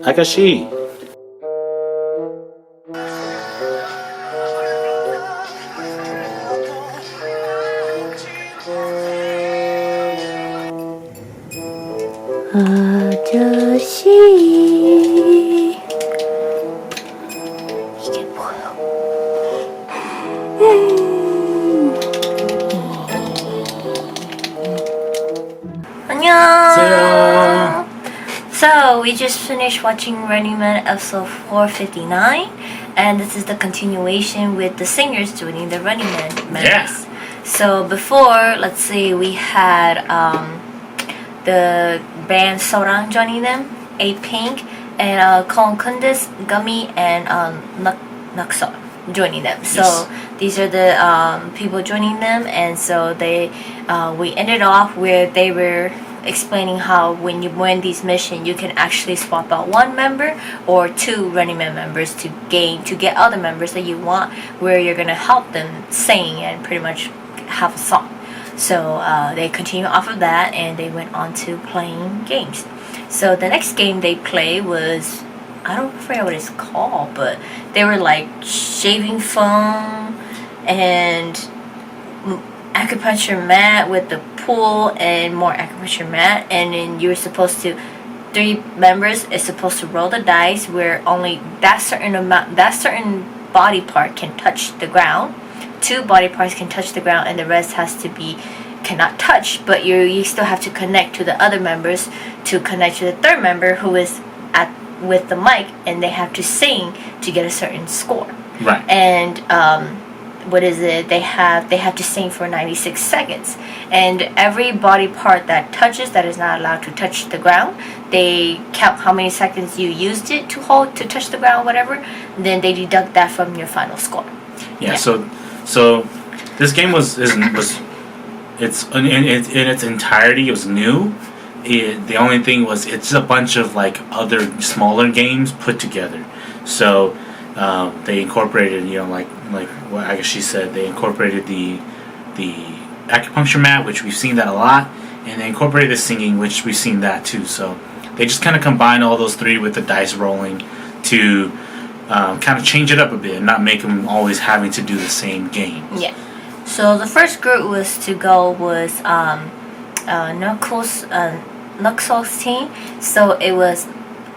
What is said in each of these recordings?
Agashe. 아저씨 이게 뭐야? 안녕. So we just finished watching Running Man episode 459, and this is the continuation with the singers joining the Running Man members. Yeah. So before, let's see, we had the band Soran joining them, Apink, and Kunst, Gummy, and Nucksal joining them. So Yes. these are the people joining them, and so we ended off where they were explaining how when you win these missions, you can actually swap out one member or two Running Man members to get other members that you want, where you're gonna help them sing and pretty much have a song. So they continue off of that, and they went on to playing games. So the next game they played was, I don't forget what it's called, but they were like shaving foam and acupuncture mat with the pool and more acupuncture mat, and then you're supposed to, 3 members is supposed to roll the dice where only that certain body part can touch the ground. 2 body parts can touch the ground, and the rest cannot touch, but you still have to connect to the other members to connect to the 3rd member who is with the mic, and they have to sing to get a certain score. Right. And what is it? They have to sing for 96 seconds, and every body part that touches that is not allowed to touch the ground, they count how many seconds you used it to hold to touch the ground, whatever. Then they deduct that from your final score. Yeah. So this game was it's in its entirety. It was new. The only thing was it's a bunch of like other smaller games put together. So they incorporated, like what Agashe said, they incorporated the acupuncture mat, which we've seen that a lot, and they incorporated the singing, which we've seen that too. So they just kind of combine all those 3 with the dice rolling to kind of change it up a bit and not make them always having to do the same game. Yeah. So the first group was Nucksal's team. So it was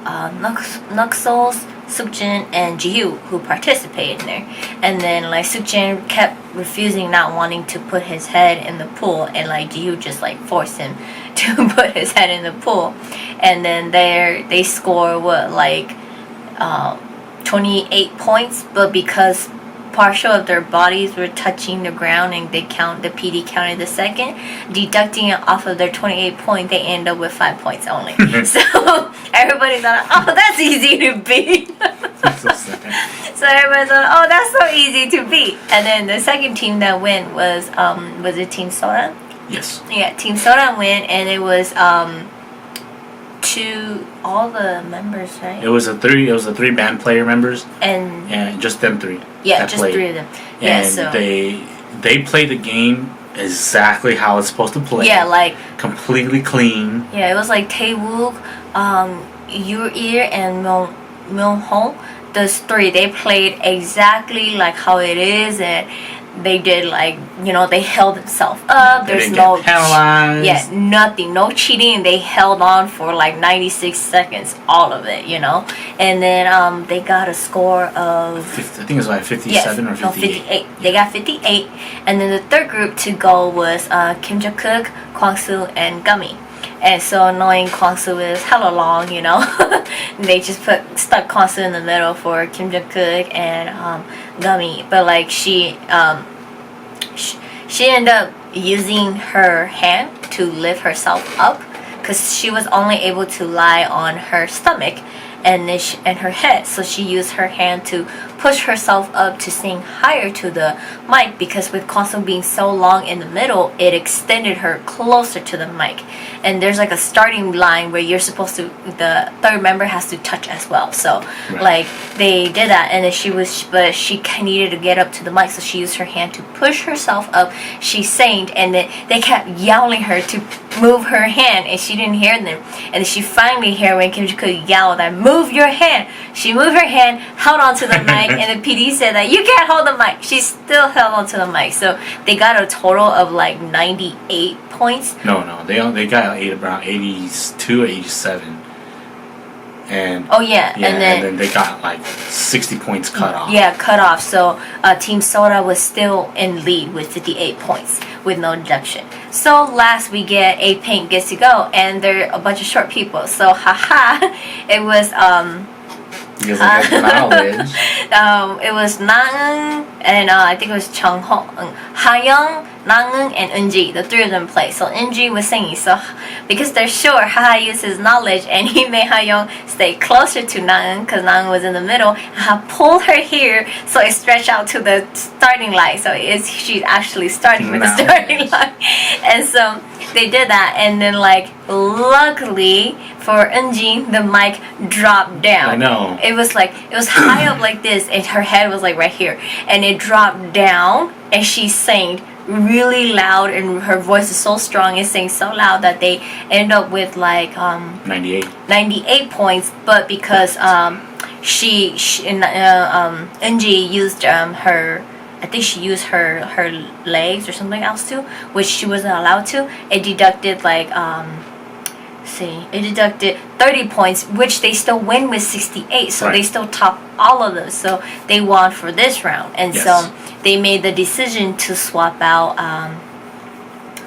Nucksal's, Sukjin, and Jihyoo who participated in there. And then like Sukjin kept refusing, not wanting to put his head in the pool, and like Jihyoo just like forced him to put his head in the pool. And then they score 28 points, but because partial of their bodies were touching the ground and the PD counted the second, deducting it off of their 28 point, they end up with 5 points only. So everybody thought, oh, that's easy to beat. So everybody thought, oh, that's so easy to beat. And then the second team that went was it Team Soran? Yes. Yeah, Team Soran went, and it was to all the members, right? It was a 3 band player members, and just them 3. Yeah, just played. 3 of them. And Yeah, so they play the game exactly how it's supposed to play. yeah, like completely clean. yeah, it was like Taewook, Yu-ir, and Myung-ho. Those 3, they played exactly like how it is, and they did they held themselves up. There's no penalized. Yeah, nothing, no cheating. They held on for like 96 seconds, all of it, And then they got a score of 50, I think it was like 57 or 58. No, 58. They got 58, and then the 3rd group to go was Kim Jung-kook, Kwang Soo, and Gummy. And so annoying, Kwang Soo is hella long, They just stuck Kwang Soo in the middle for Kim Jung-kook and Gummy. But like she ended up using her hand to lift herself up, because she was only able to lie on her stomach and her head. So she used her hand to push herself up to sing higher to the mic, because with Kwang Soo being so long in the middle, it extended her closer to the mic. And there's like a starting line where you're supposed to, the 3rd member has to touch as well. So like they did that, and then she needed to get up to the mic, so she used her hand to push herself up. She sang, and then they kept yelling her to move her hand, and she didn't hear them. And then she finally heard when Kim Jung-kook yelled, "Move move your hand. She moved her hand, held onto the mic, and the PD said that you can't hold the mic. She still held onto the mic. So they got a total of like 98 points. No, they got around 82 or 87. And oh yeah, and then they got like 60 points cut off. Yeah, cut off. So Team Soda was still in lead with 58 points with no deduction. So last we get Apink gets to go, and they're a bunch of short people. So haha, it was Because I get knowledge. it was Naeun and I think it was Chung Ho, Ha-young, Naeun, and Eunji. The three of them played. So Eunji was singing. So because they're short, Ha used his knowledge and he made Ha-young stay closer to Naeun because Naeun was in the middle. Ha pulled her hair so it stretched out to the starting line. So she's actually starting with the starting line. And so they did that, and then like luckily for Eunji, the mic dropped down. I know. It was high up like this, and her head was like right here, and it dropped down, and she sang really loud, and her voice is so strong and sang so loud that they end up with like 98 points, but because Eunji used her. I think she used her legs or something else too, which she wasn't allowed to. It deducted like it deducted 30 points, which they still win with 68. So they still top all of them. So they won for this round, and so they made the decision to swap out.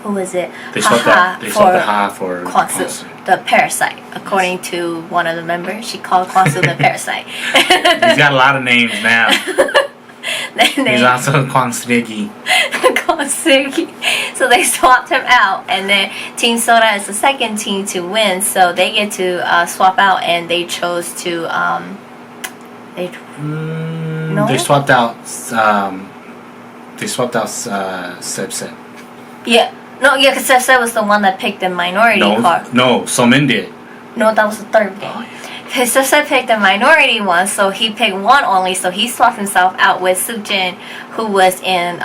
Who was it? They swapped the Ha for Kwang Soo, the parasite. According to one of the members, she called Kwang Soo the parasite. He's got a lot of names now. He's also Kwang Soo. So they swapped him out, and then Team Soda is the second team to win, so they get to swap out, and they chose to they swapped out Seb. Yeah, no, yeah, because Seb was the one that picked the minority card. No, Somin did. No, that was the third game. Oh, yeah. His sister picked the minority one, so he picked one only, so he swapped himself out with Sukjin, who was in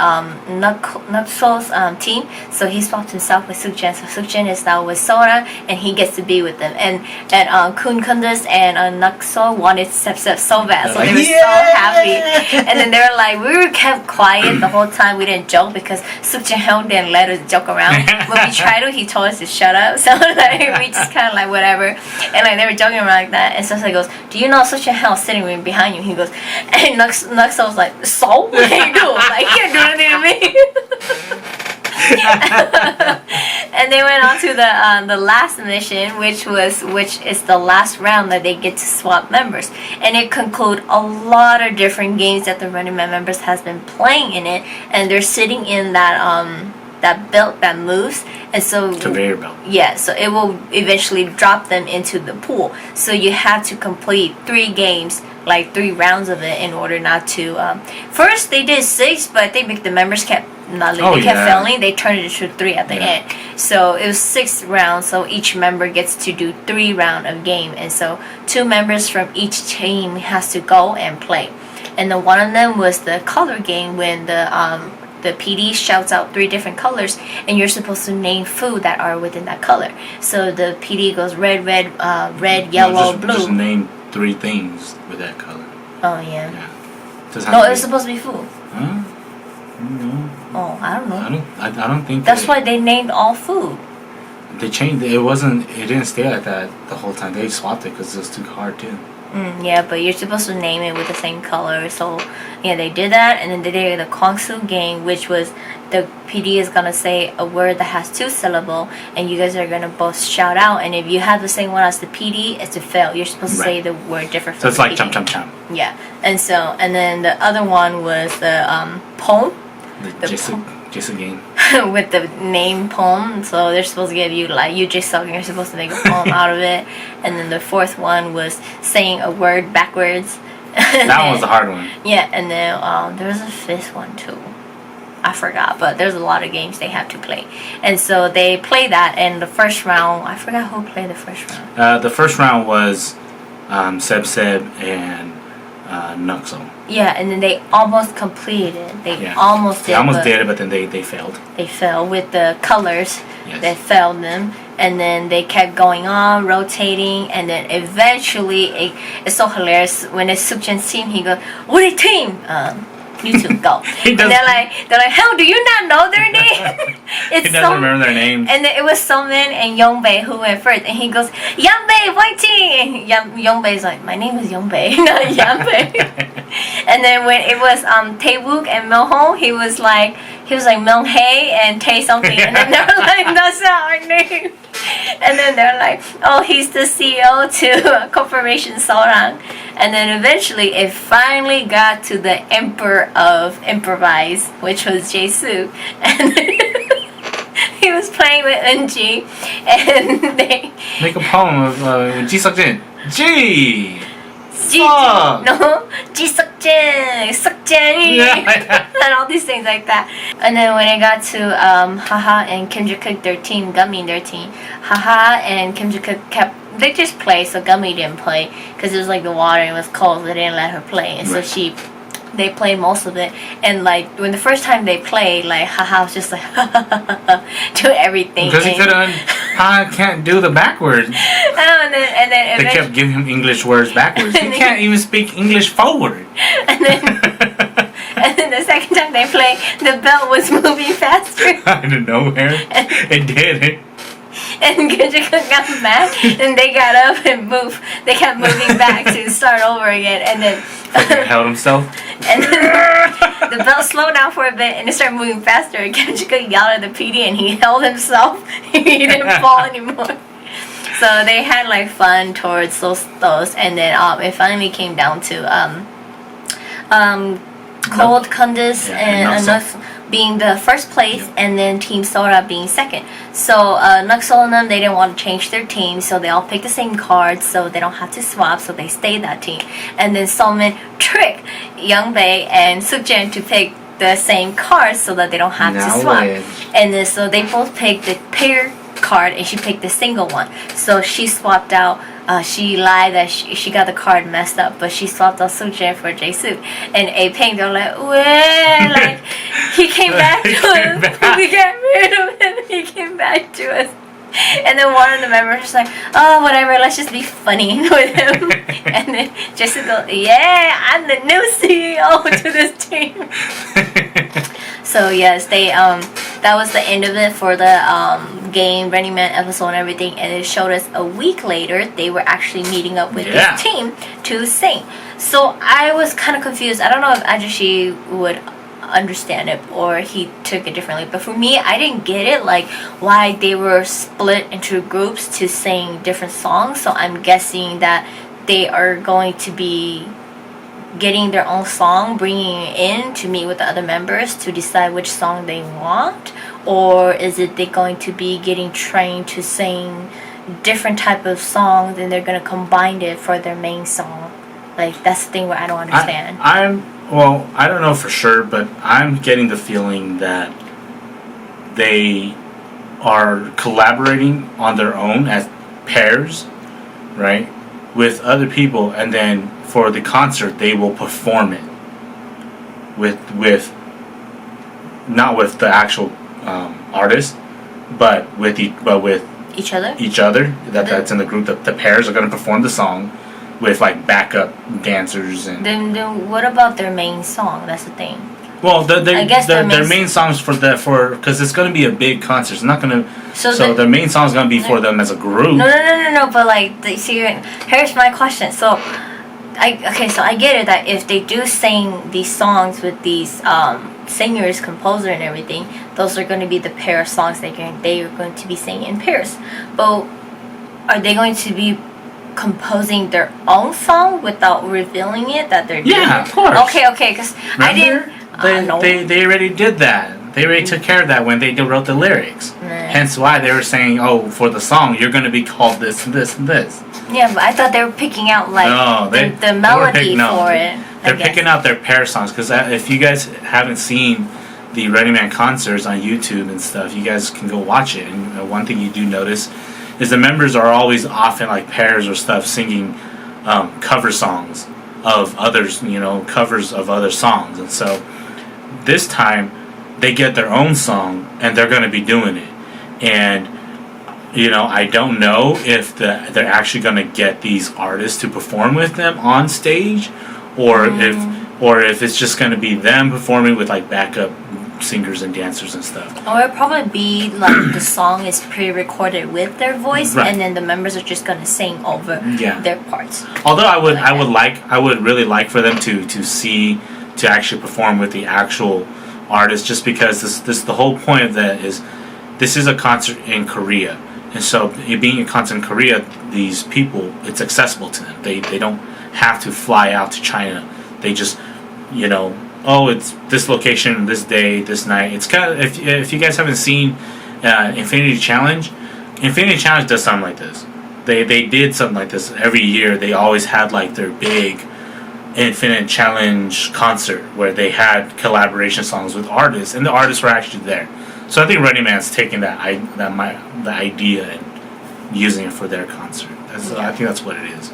Nucksal's team, so he swapped himself with Sukjin, so Sukjin is now with Soran, and he gets to be with them, and Kunst and Nucksal wanted Sep so bad, so they were so happy, and then they were like, we were kept quiet the whole time, we didn't joke, because Sukjin didn't let us joke around, when we tried to, he told us to shut up, so like, we just kind of like, whatever, and like, they were joking around like that. And Sensei goes, do you know such a hell sitting right behind you? He goes, and Nucksal was like, so? What can you do? Like, you can't do anything to me. And they went on to the last mission, which is the last round that they get to swap members. And it concludes a lot of different games that the Running Man members has been playing in it. And they're sitting in that belt that moves, and so conveyor belt. Yeah, so it will eventually drop them into the pool. So you have to complete 3 games, like 3 rounds of it, in order not to. First they did 6, but I think the members kept failing. They turned it into 3 at the end. So it was 6 rounds. So each member gets to do 3 rounds of game, and so 2 members from each team has to go and play. And then one of them was the color game when the PD shouts out 3 different colors, and you're supposed to name food that are within that color. So the PD goes red, yellow, blue. Just name 3 things with that color. Oh yeah. No, it's supposed to be food. Huh? No. Oh, I don't know. I don't think. That's why they named all food. They changed it. It didn't stay like that the whole time. They swapped it because it was too hard too. Yeah, but you're supposed to name it with the same color. So, yeah, they did that. And then they did the Kwang Soo game, which was the PD is going to say a word that has 2 syllables. And you guys are going to both shout out. And if you have the same one as the PD, it's a fail. You're supposed to say the word different from the PD. So it's like chum chum chum. Yeah. And then the other one was the poem. The Jisoo game. With the name poem, so they're supposed to give you like you just suck and you're supposed to make a poem out of it. And then the 4th one was saying a word backwards. That one was the hard one. Yeah, and then there was a 5th one too. I forgot, but there's a lot of games they have to play. And so they play that, and the first round, I forgot who played the first round. The first round was Seb and Nucksal. Yeah, and then they almost completed it. They Yeah. almost did. They almost did it, but then they failed. They fell with the colors Yes. that failed them, and then they kept going on, rotating, and then eventually it's so hilarious when it's Sukjan's team. He goes, "What a team!" You two go. And they're like, "How do you not know their name?" It's He doesn't remember their names. And then it was Somin and Yongbei who went first, and he goes, "Yongbei fighting!" And Yongbei's like, "My name is Yongbei, not Yongbei." And then when it was Taewook and Milho, he was like Milhae and Tae something, and then they're like, "That's not our name." And then they're like, "Oh, he's the CEO to Corporation Soran." And then eventually it finally got to the Emperor of Improvise, which was Jae-soo. And he was playing with Eunji, and they Make a poem of Ji Suk-jin. Ji! No, Ji Suk-jin, Suk-jin, Yeah. and all these things like that. And then when it got to Haha and Kim Ji-kook, their team, Gummy, their team, Haha and Kim Ji-kook they just played, so Gummy didn't play because it was like the water, it was cold, so they didn't let her play, and Right. so they played most of it. And like when the first time they played, like Haha was just like do everything. Because he can't do the backwards. And then They kept giving him English words backwards. He can't even speak English forward. and then the second time they played, the belt was moving faster. Out of nowhere. It did. And Kim got mad, and they got up and moved. They kept moving back to start over again, and then Held himself. and then the belt slowed down for a bit, and it started moving faster. And Kim yelled at the PD, and he held himself. He didn't fall anymore. So they had like fun towards those, and then it finally came down to Cold Kunst and Nucksal being the first place, and then Team Sora being second. So Nucksal and them, they didn't want to change their team, so they all picked the same cards, so they don't have to swap, so they stayed that team. And then Somin tricked Yongbei and Sukjan to pick the same cards so that they don't have to swap. And then so they both picked the pair card, and she picked the single one. So she swapped out. She lied that she got the card messed up, but she swapped out Sukjan for Jae-soo. And Apink, they're like, "Wait!" Like he came back to us. We got rid of him. He came back to us. And then one of the members was like, "Oh, whatever. Let's just be funny with him." And then Jae-soo goes, "Yeah, I'm the new CEO to this team." So yes, they that was the end of it for the game, Running Man episode and everything, and it showed us a week later they were actually meeting up with this team to sing. So I was kind of confused. I don't know if Agashe would understand it or he took it differently, but for me, I didn't get it, like why they were split into groups to sing different songs. So I'm guessing that they are going to be getting their own song, bringing it in to meet with the other members to decide which song they want, or is it they going to be getting trained to sing different type of songs and they're going to combine it for their main song? Like that's the thing where I don't understand. I don't know for sure, but I'm getting the feeling that they are collaborating on their own as pairs, right, with other people, and then for the concert they will perform it with not with the actual artist, but with each other. That's in the group. The pairs are going to perform the song with like backup dancers and. Then what about their main song? That's the thing. Well, their main songs for because it's going to be a big concert. It's not going to. So their main song is going to be for them as a group. No. But like, here's my question. So, I get it that if they do sing these songs with these singers, composer, and everything, those are going to be the pair of songs they are going to be singing in pairs. But are they going to be composing their own song without revealing it that they're doing of it? course. Okay, because I didn't. They already did that. They already took care of that when they wrote the lyrics. Hence why they were saying, "Oh, for the song, you're going to be called this and this and this." Yeah, but I thought they were picking out like the melody for it. They're picking out their pair songs because if you guys haven't seen the Running Man concerts on YouTube and stuff, you guys can go watch it. And one thing you do notice is the members are always often like pairs or stuff singing cover songs of others, covers of other songs. And so this time they get their own song and they're going to be doing it. And I don't know if they're actually going to get these artists to perform with them on stage, or if it's just going to be them performing with like backup singers and dancers and stuff. Or it'll probably be like the song is pre-recorded with their voice, Right. and then the members are just gonna sing over their parts. Although I would really like for them to actually perform with the actual artist, just because this the whole point of that is this is a concert in Korea, and so it being a concert in Korea, these people, it's accessible to them. They don't have to fly out to China. They just it's this location, this day, this night. It's kind of, if you guys haven't seen Infinity Challenge does something like this. They did something like this every year. They always had like their big Infinite Challenge concert where they had collaboration songs with artists, and the artists were actually there. So I think Running Man's taking the idea and using it for their concert. I think that's what it is.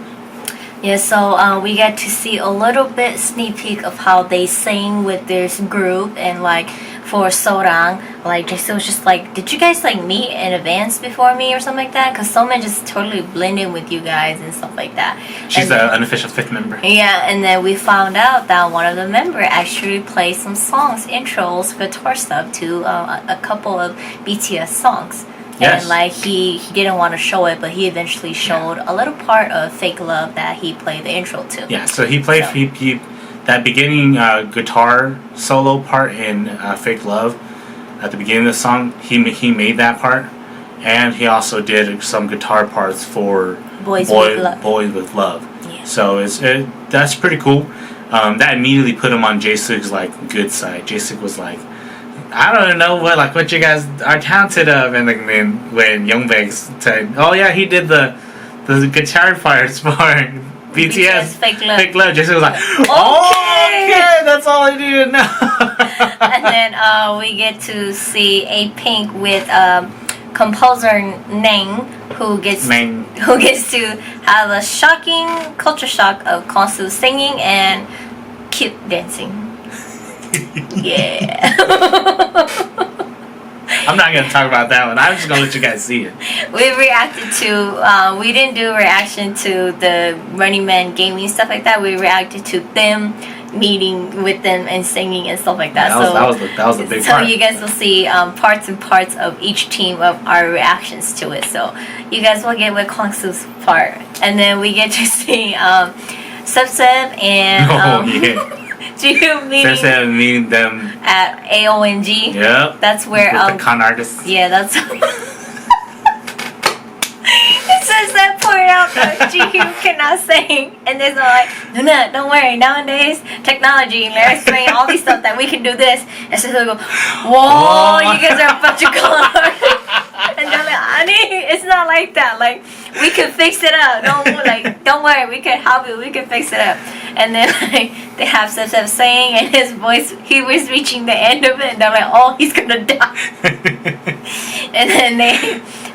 Yeah, so we get to see a little bit sneak peek of how they sing with this group, and like for Soran, like Jisoo was just like, did you guys like meet in advance before me or something like that? Because Soman just totally blended with you guys and stuff like that. She's the unofficial fifth member. Yeah, and then we found out that one of the members actually played some songs, intros, guitar stuff to a couple of BTS songs. Yes. And like he didn't want to show it, but he eventually showed a little part of Fake Love that he played the intro to. Yeah, so he played he that beginning guitar solo part in Fake Love at the beginning of the song. He made that part, and he also did some guitar parts for Boys with Love. Yeah. So that's pretty cool. That immediately put him on Jae-suk's like good side. Jae-suk was like, I don't know what you guys are talented of, and then when Youngbaek said, "Oh yeah, he did the guitar parts for BTS Fake Love," Jason was like, okay, that's all I need to know. And then we get to see Apink with composer Nang, who gets to have a shocking culture shock of Kwang Soo singing and cute dancing. Yeah. I'm not gonna talk about that one. I'm just gonna let you guys see it. We reacted to we didn't do a reaction to the Running Man gaming stuff like that. We reacted to them meeting with them and singing and stuff like that. That was the big part. So you guys will see parts and parts of each team of our reactions to it. So you guys will get with Kwang Soo's part, and then we get to see Seb and meeting them at AONG. Yep. That's where with the con artists. Yeah, that's. It says that point out that Jihyun cannot sing, and there's like, no, don't worry. Nowadays, technology, and they're explaining all these stuff that we can do this, and so they go, whoa, you guys are a bunch of con artists. And they're like, honey, it's not like that. Like, we can fix it up. Don't worry, we can help you. We can fix it up. And then like they have Seb saying, and his voice, he was reaching the end of it, and they're like, oh, he's gonna die. And then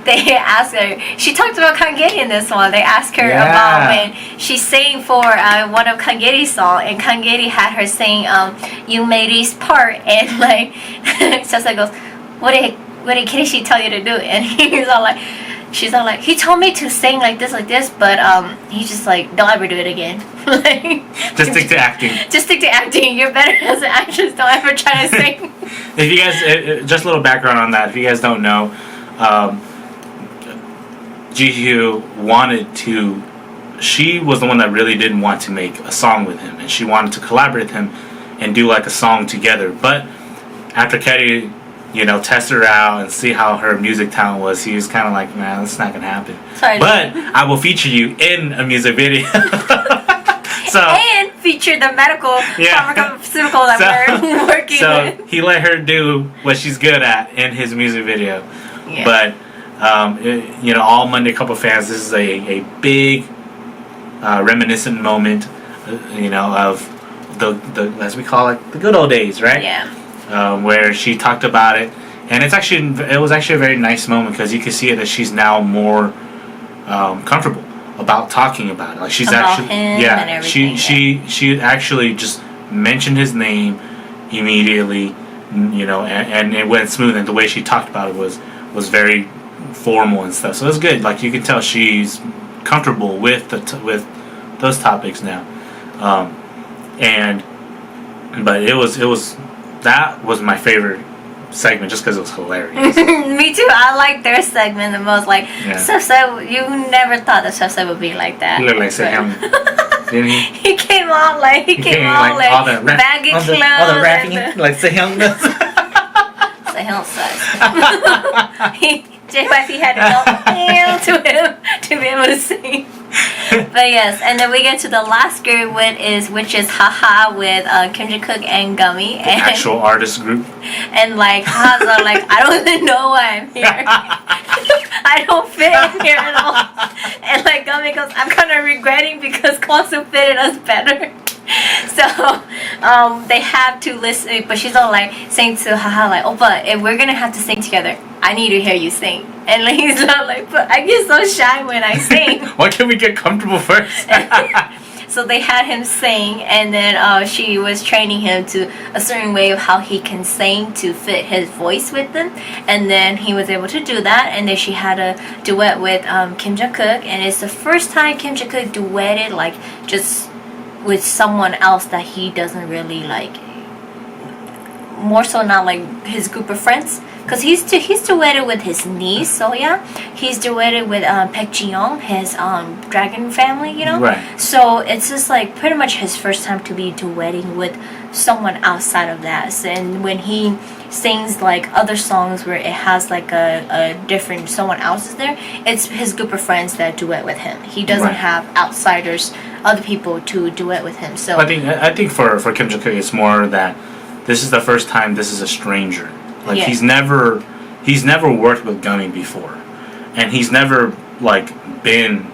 they ask her. She talked about Kang Gary in this one. They asked her about when she sang for one of Kang Gary's songs, and Kang Gary had her sing Yoonmaeri's part, and like Seb goes, what did Kirishi tell you to do? And she's all like, he told me to sing like this, but he's just like, don't ever do it again. Just stick to acting. Just stick to acting. You're better as an actress. Don't ever try to sing. If you guys, just a little background on that. If you guys don't know, Jihyun wanted to. She was the one that really didn't want to make a song with him, and she wanted to collaborate with him and do like a song together. But after Kelly, tested her out and see how her music talent was, he was kind of like, man, that's not gonna happen. Sorry. But I will feature you in a music video. And feature the medical pharmaceutical that we're working with. So he let her do what she's good at in his music video. Yeah. But all Monday Couple fans, this is a big reminiscent moment, of the as we call it, the good old days, right? Yeah. Where she talked about it, and it was actually a very nice moment because you can see that she's now more comfortable about talking about it. Like she's about actually him and everything, she actually just mentioned his name immediately, you know, and it went smooth. And the way she talked about it was very formal and stuff. So it was good. Like you can tell she's comfortable with with those topics now. But it was that was my favorite segment just because it was hilarious. Me too. I like their segment the most. Like, you never thought that Sefsep would be like that. He looked like Sehyoung, didn't he? He came out like all the baggy clothes. all the rapping like Sehyoung does. Sehyoung sucks. JYP had to go to him to be able to sing. But yes, and then we get to the last group, which is Haha with Kim Ji-kook and Gummy. The actual artist group. And like Haha's are like, I don't even know why I'm here. I don't fit in here at all. And like Gummy goes, I'm kind of regretting because Kwang Soo fitted us better. So they have to listen, but she's all like saying to Haha like, Oppa, if we're gonna have to sing together, I need to hear you sing. And like, he's not like, but I get so shy when I sing. Why can't we get comfortable first? So they had him sing, and then she was training him to a certain way of how he can sing to fit his voice with them, and then he was able to do that. And then she had a duet with Kim Jung-kook, and it's the first time Kim Jung-kook duetted like just with someone else that he doesn't really like, more so not like his group of friends, because he's duetted with his niece Soya. He's duetted with Baek Ji-young, his dragon family, you know. Right. So it's just like pretty much his first time to be duetting with someone outside of that. So, and when he sings like other songs where it has like a different someone else is there, it's his group of friends that duet with him. He doesn't have outsiders, other people to duet with him. So I think for Kim Jung-kook it's more that this is the first time this is a stranger. Like he's never worked with Gummy before, and he's never like been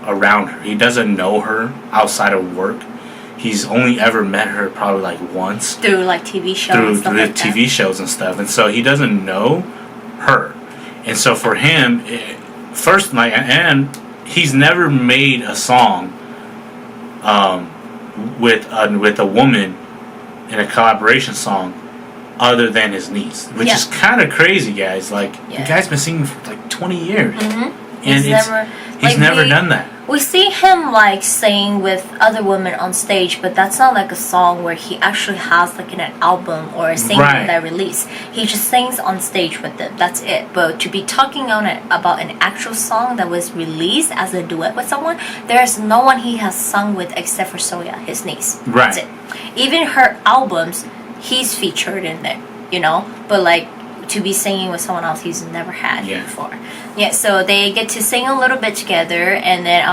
around her. He doesn't know her outside of work. He's only ever met her probably like once through like TV shows, through like TV shows and stuff, and so he doesn't know her. And so for him, first like, and he's never made a song with a woman in a collaboration song other than his niece, which is kind of crazy, guys. Like the guy's been singing for like 20 years, and he's never done that. We see him like sing with other women on stage, but that's not like a song where he actually has like an album or a single that release. He just sings on stage with them. That's it. But to be talking about an actual song that was released as a duet with someone, there's no one he has sung with except for Soya, his niece. Right. That's it. Even her albums, he's featured in there, you know. But like to be singing with someone else he's never had before. Yeah, so they get to sing a little bit together, and then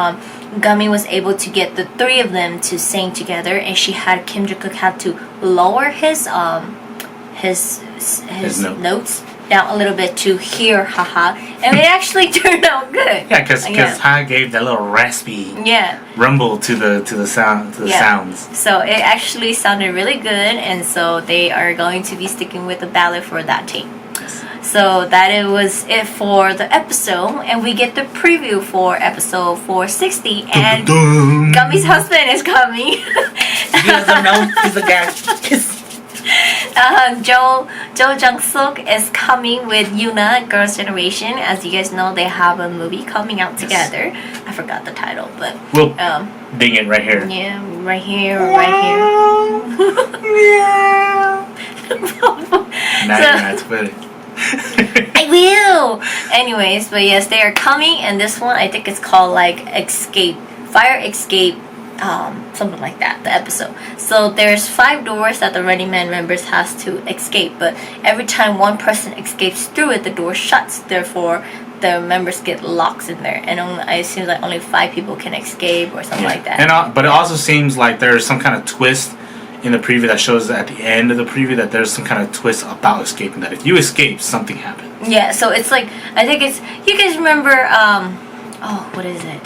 Gummy was able to get the three of them to sing together, and she had Kim Jung-kook had to lower his notes down a little bit to hear Haha, and it actually turned out good. Yeah, because Ha gave that little raspy rumble to the sounds. So it actually sounded really good, and so they are going to be sticking with the ballad for that team. So that was it for the episode, and we get the preview for episode 460, and Gummy's husband is coming. He doesn't know he's a guy. Jung Suk is coming with Yoona, Girls' Generation. As you guys know, they have a movie coming out together. I forgot the title, but we'll ding it right here. Yeah, right here, right here. That's funny. I will. Anyways, but yes, they are coming, and this one I think it's called like Fire Escape, something like that. The episode. So there's 5 doors that the Running Man members has to escape, but every time one person escapes through it, the door shuts. Therefore, the members get locked in there, and it seems like only 5 people can escape or something like that. And but it also seems like there's some kind of twist in the preview that shows at the end of the preview that there's some kind of twist about escaping, that if you escape, something happens. Yeah, so it's like, I think it's, you guys remember, what is it?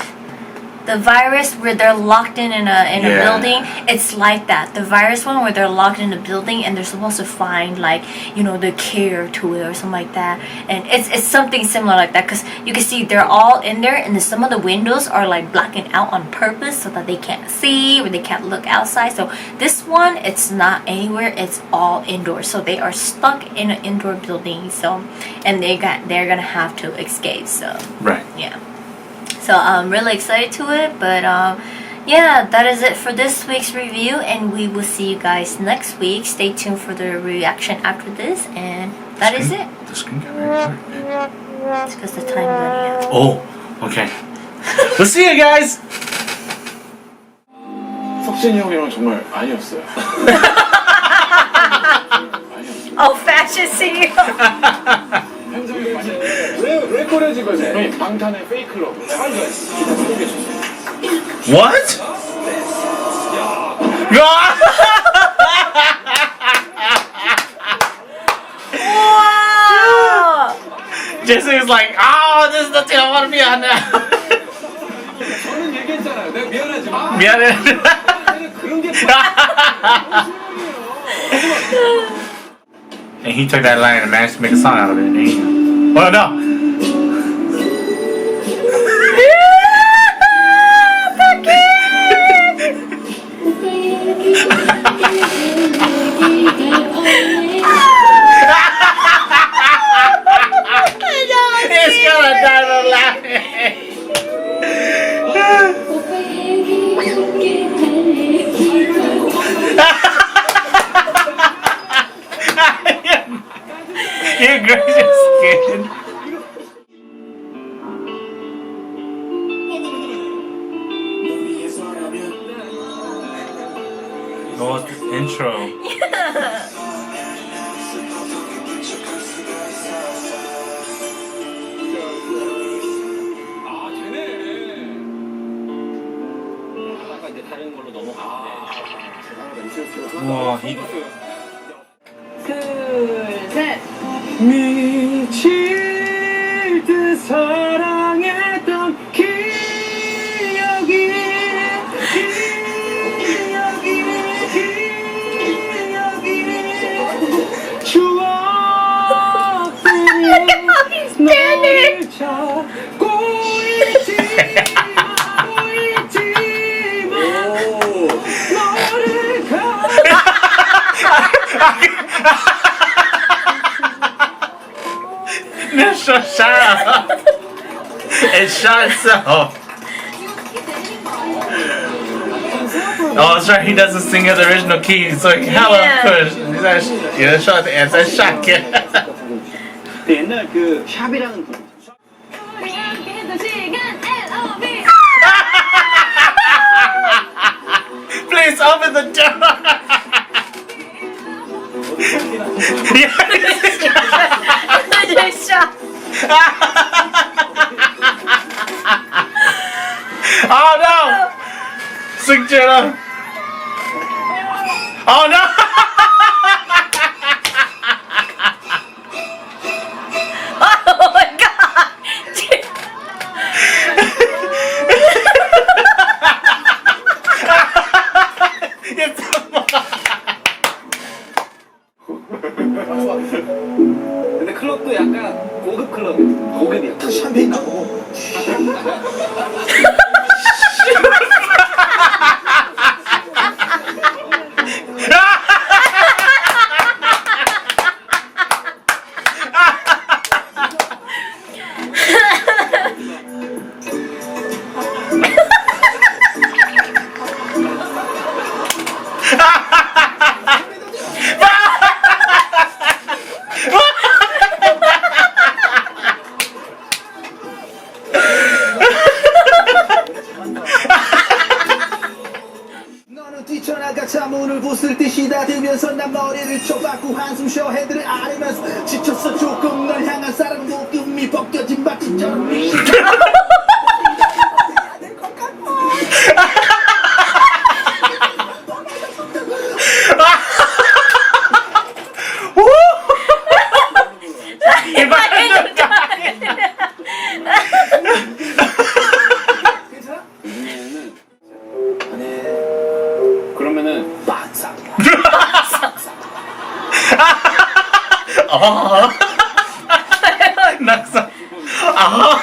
The virus where they're locked in a Yeah. building, it's like that. The virus one where they're locked in a building and they're supposed to find like, you know, the cure to it or something like that. And it's something similar like that because you can see they're all in there and then some of the windows are like blacking out on purpose so that they can't see or they can't look outside. So this one, it's not anywhere. It's all indoors. So they are stuck in an indoor building. So and they're gonna have to escape. So Right. yeah. So I'm really excited to it, but yeah, that is it for this week's review, and we will see you guys next week. Stay tuned for the reaction after this, and that is it. The screen got very dark. It's because the time running out. Oh, okay. We'll see you guys. 석진이 형이랑 정말 아니었어요. 아니었어요. Oh, fashion CEO. 현장에 왜 꺼내지 거지? 형이 방탄의 페이클럽 한번 소개해 주세요. What? Wow. Jesse was like, oh, this is the thing I want to be on now. 저는 얘기했잖아요. 내가 미안하지만 미안해. 그런 게 And he took that line and managed to make a song out of it. Oh no! It's gonna die of laughing. Your gracious skin. Oh, it's the intro. 아, 되네. 아까 이제 다른 걸로 넘어갔는데. Whoa, he. 미칠 듯 사랑했던 기억이 추억들이 너를 찾고 있지만 너를 No, shut up. It shot itself. Oh, that's right. He doesn't sing in the original key, so he hella Yeah. push. He's like, yeah, shot the answer. Shot kid. 옛날 그 샵이라는 분. Please open the door. Oh no! Sgirl. Oh no! Oh my god! 근데 클럽도 약간 고급 클럽이야. 고급이야. 샴페인 나고. 너는 뛰쳐나가자 문을 부술 듯이 닫으면서 난 머리를 쳐박고 한숨 쉬어 헤드를 아르면서 지쳤어 조금 널 향한 사랑 목금이 벗겨진 바지처럼 괜찮아? 아. 낙서. 아.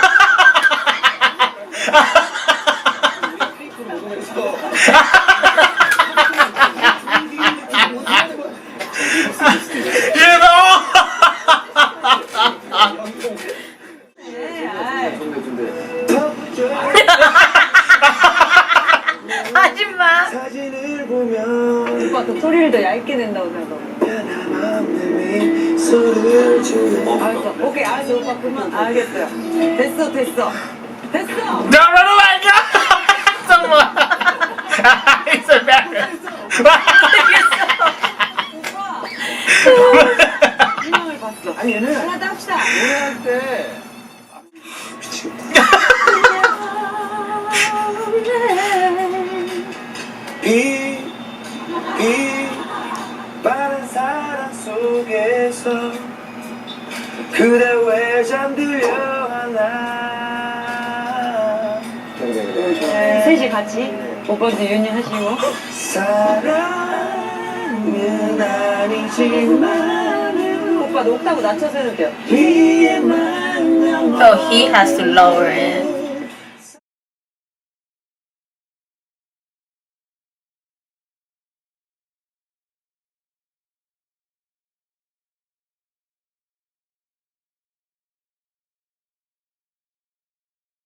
You know. 하지마. 사진을 보면 오빠 더 소리를 더 얇게 낸다고 생각하고. 소리를 주는 알았어. 오케이, 알았어. 오빠 그만. 알겠어요. 됐어. 됐어. No, my God! Someone! It's embarrassing. 희망을 봤어. 아니 얘는 하나 더 합시다. 노래할 때 비 빠른 사랑 속에서 그대 왜 잠들려 하나 셋이 같이. 오빠도 윤희 하시고. 사랑은 아니지만 오빠 옥타브 낮춰서 해도 돼요. 비에 만나 So he has to lower it.